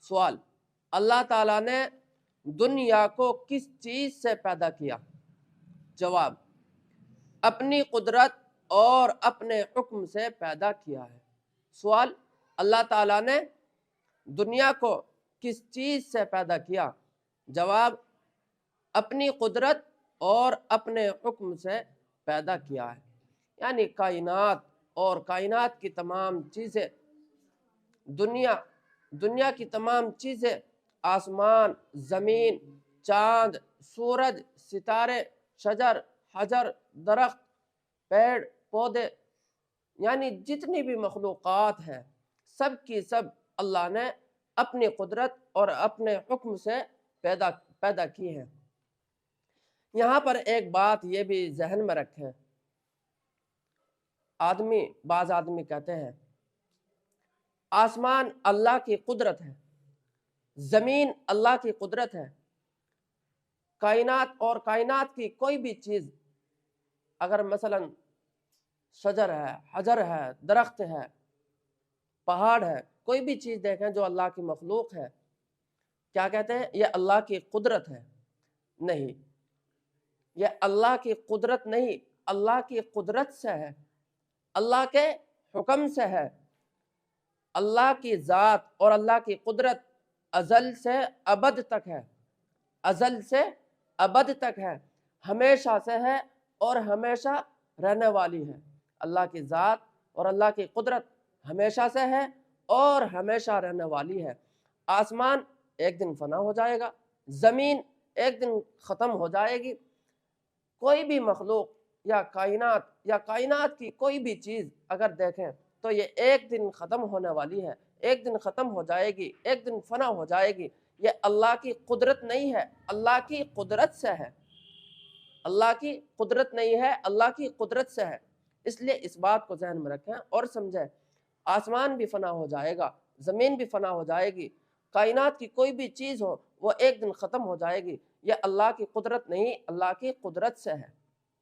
سوال، اللہ تعالیٰ نے دنیا کو کس چیز سے پیدا کیا؟ جواب، اپنی قدرت اور اپنے حکم سے پیدا کیا ہے۔ سوال، اللہ تعالیٰ نے دنیا کو کس چیز سے پیدا کیا؟ جواب، اپنی قدرت اور اپنے حکم سے پیدا کیا ہے۔ یعنی کائنات اور کائنات کی تمام چیزیں، دنیا کی تمام چیزیں، آسمان، زمین، چاند، سورج، ستارے، شجر، حجر، درخت، پیڑ پودے، یعنی جتنی بھی مخلوقات ہیں سب کی سب اللہ نے اپنی قدرت اور اپنے حکم سے پیدا کی ہیں۔ یہاں پر ایک بات یہ بھی ذہن میں رکھیں، بعض آدمی کہتے ہیں آسمان اللہ کی قدرت ہے، زمین اللہ کی قدرت ہے، کائنات اور کائنات کی کوئی بھی چیز، اگر مثلا شجر ہے، حجر ہے، درخت ہے، پہاڑ ہے، کوئی بھی چیز دیکھیں جو اللہ کی مخلوق ہے، کیا کہتے ہیں؟ یہ اللہ کی قدرت ہے۔ نہیں، یہ اللہ کی قدرت نہیں، اللہ کی قدرت سے ہے، اللہ کے حکم سے ہے۔ اللہ کی ذات اور اللہ کی قدرت ازل سے ابد تک ہے، ازل سے ابد تک ہے، ہمیشہ سے ہے اور ہمیشہ رہنے والی ہے۔ اللہ کی ذات اور اللہ کی قدرت ہمیشہ سے ہے اور ہمیشہ رہنے والی ہے۔ آسمان ایک دن فنا ہو جائے گا، زمین ایک دن ختم ہو جائے گی، کوئی بھی مخلوق یا کائنات کی کوئی بھی چیز اگر دیکھیں تو یہ ایک دن ختم ہونے والی ہے، ایک دن ختم ہو جائے گی، ایک دن فنا ہو جائے گی۔ یہ اللہ کی قدرت نہیں ہے، اللہ کی قدرت سے ہے، اللہ کی قدرت نہیں ہے، اللہ کی قدرت سے ہے۔ اس لیے اس بات کو ذہن میں رکھیں اور سمجھیں، آسمان بھی فنا ہو جائے گا، زمین بھی فنا ہو جائے گی، کائنات کی کوئی بھی چیز ہو وہ ایک دن ختم ہو جائے گی۔ یہ اللہ کی قدرت نہیں، اللہ کی قدرت سے ہے۔